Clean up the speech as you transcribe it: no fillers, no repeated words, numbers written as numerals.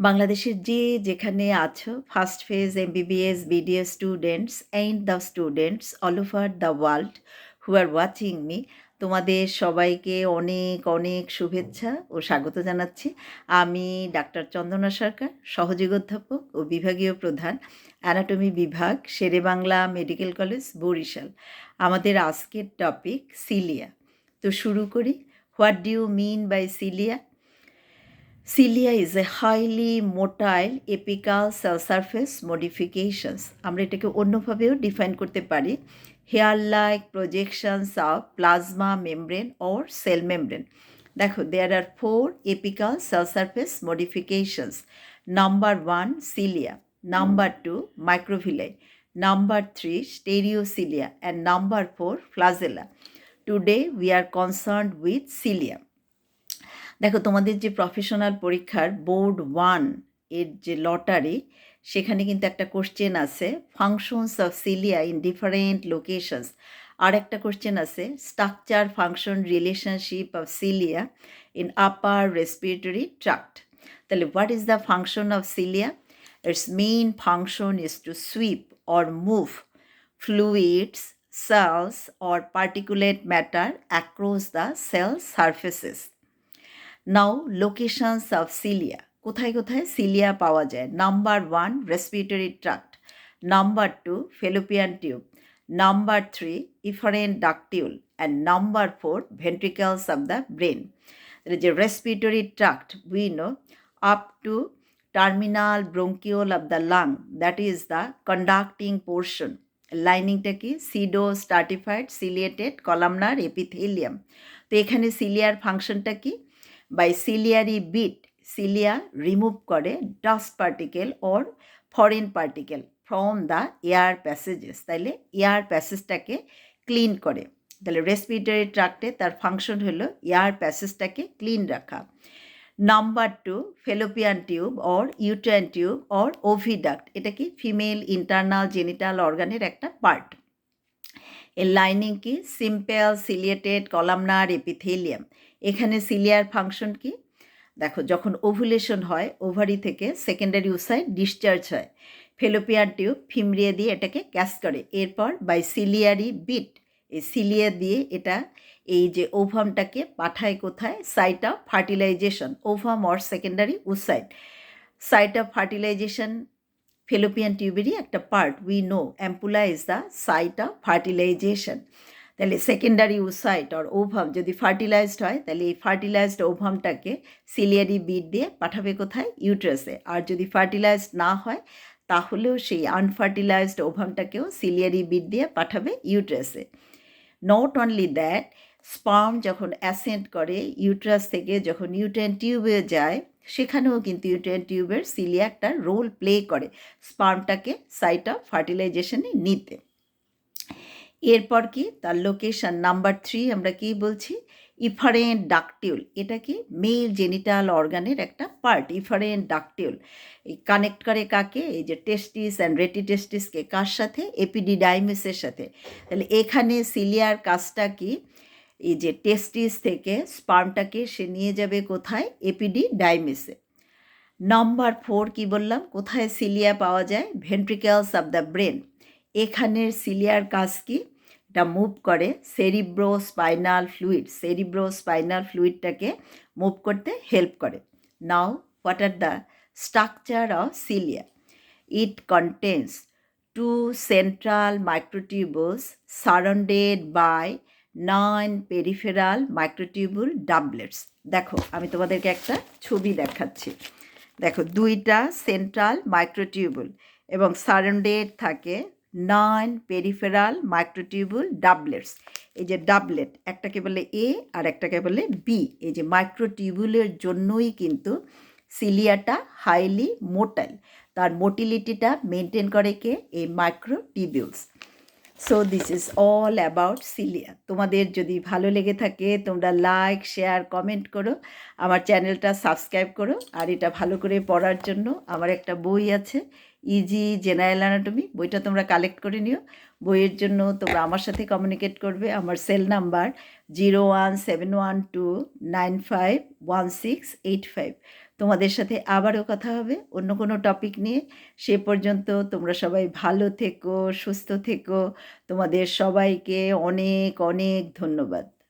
বাংলাদেশের যেখানে আছো, first phase MBBS BDS students and the students all over the world who are watching me, তোমাদের সবাইকে অনেক অনেক শুভেচ্ছা ও স্বাগত জানাচ্ছি। আমি ডাক্তার চন্দনা সরকার, সহযোগী অধ্যাপক ও বিভাগীয় প্রধান, অ্যানাটমি বিভাগ, শেরেবাংলা মেডিকেল কলেজ, বরিশাল। আমাদের আজকের টপিক সিলিয়া। তো শুরু করি। What do you mean by cilia? Cilia is a highly motile apical cell surface modifications. আমরা এটাকে অন্যভাবেও ডিফাইন করতে পারি। Hair like projections of plasma membrane or cell membrane. দেখো, there R 4 apical cell surface modifications. Number 1 cilia, number 2 microvilli, number 3 stereocilia, and number 4 flagella. Today we are concerned with cilia. দেখো, তোমাদের যে professional পরীক্ষার board 1 এর যে lottery, সেখানে কিন্তু একটা কোশ্চেন আছে functions of cilia in different locations. আর একটা কোশ্চেন আছে structure function relationship of cilia in upper respiratory tract. তাহলে what is the function of cilia? Its main function is to sweep or move fluids, cells or particulate matter across the cell surfaces. Now locations of cilia, কোথায় কোথায় cilia পাওয়া যায়? Number 1 respiratory tract, number 2 fallopian tube, number 3 efferent ductule, and number 4 ventricles of the brain. যে respiratory tract we know up to terminal bronchiole of the lung, that is the conducting portion. লাইনিংটা কি? Pseudo stratified ciliated columnar epithelium. তো এখানে সিলিয়ার ফাংশনটা কি? By ciliary beat, cilia remove করে dust particle or foreign particle from the air passages. তাইলে air প্যাসেজটাকে ক্লিন করে। তাহলে রেসপিরেটরি ট্রাক্টে তার ফাংশন হলো এয়ার প্যাসেজটাকে ক্লিন রাখা। Number 2 fallopian tube or uterine tube or ওভিডাক্ট, এটা কি? ফিমেল ইন্টারনাল জেনিটাল অর্গানের একটা পার্ট। এর লাইনিং কি? Simple ciliated columnar epithelium. এখানে সিলিয়ার ফাংশন কি? দেখো, যখন ওভুলেশন হয় ওভারি থেকে সেকেন্ডারি উসাইড ডিসচার্জ হয়, ফেলোপিয়ান টিউব ফিমরিয়া দিয়ে এটাকে ক্যাচ করে। এরপর বাই সিলিয়ারি বিট, এই সিলিয়া দিয়ে এটা এই যে ওভামটাকে পাঠায় কোথায়? Site of fertilisation, ovum or secondary oocyte. Site of fertilisation fallopian টিউবেরই একটা part. We know ampulla is the site of fertilisation. তাহলে সেকেন্ডারি উসাইট অর ওভাম যদি ফার্টিলাইজড হয়, তাহলে এই ফার্টিলাইজড ওভামটাকে সিলিয়ারি বিট দিয়ে পাঠাবে কোথায়? ইউট্রাসে। আর যদি ফার্টিলাইজড না হয়, তাহলেও সেই আনফার্টিলাইজড ওভামটাকেও সিলিয়ারি বিট দিয়ে পাঠাবে ইউট্রাসে। নট অনলি দ্যাট, স্পার্ম যখন অ্যাসেন্ট করে ইউট্রাস থেকে যখন ইউট্রাইন টিউবে যায়, সেখানেও কিন্তু ইউট্রাইন টিউবের সিলিয়া একটা রোল প্লে করে স্পার্মটাকে সাইট অফ ফার্টিলাইজেশনে নিতে। এরপর কি? তার লোকেশন নাম্বার 3 আমরা কি বলছি? ইফারেন্ট ডাকটিউল, এটা কি? মেল জেনিটাল অর্গানের একটা পার্ট। ইফারেন্ট ডাকটিউল এই কানেক্ট করে কাকে? এই যে টেস্টিস অ্যান্ড রেটিটেস্টিসকে। কার সাথে? এপিডিডাইমিসের সাথে। তাহলে এখানে সিলিয়ার কাজটা কি? এই যে টেস্টিস থেকে স্পার্মটাকে সে নিয়ে যাবে কোথায়? এপিডিডাইমিসে। নাম্বার 4 কি বললাম? কোথায় সিলিয়া পাওয়া যায়? Ventricles of the brain. এখানের সিলিয়ার কাজ কি? এটা মুভ করে cerebro spinal fluid, cerebro spinal ফ্লুইডটাকে মুভ করতে হেল্প করে। Now what are the structure of cilia? It contains 2 central microtubules surrounded by 9 peripheral microtubule doublets. দেখো, আমি তোমাদেরকে একটা ছবি দেখাচ্ছি। দেখো, 2টা সেন্ট্রাল মাইক্রোটিউবুল এবং সারাউন্ডেড থাকে 9 পেরিফেরাল মাইক্রোটিউবুল ডাবলেটস। এই যে ডাবলেট, একটাকে বলে এ আর একটাকে বলে বি। এই যে মাইক্রোটিউবুলের জন্যই কিন্তু সিলিয়াটা হাইলি মোটাইল। তার মোটিলিটিটা মেনটেন করে কে? এই microtubules. So this is all about cilia. তোমাদের যদি ভালো লেগে থাকে তোমরা লাইক, শেয়ার, কমেন্ট করো, আমার চ্যানেলটা সাবস্ক্রাইব করো। আর এটা ভালো করে পড়ার জন্য আমার একটা বই আছে, ইজি জেনারেল অ্যানাটমি, বইটা তোমরা কালেক্ট করে নিও। বইয়ের জন্য তোমরা আমার সাথে কমিউনিকেট করবে। আমার সেল নাম্বার 0171295165। তোমাদের সাথে আবারও কথা হবে অন্য কোনো টপিক নিয়ে। সে পর্যন্ত তোমরা সবাই ভালো থেকো, সুস্থ থেকো। তোমাদের সবাইকে অনেক অনেক ধন্যবাদ।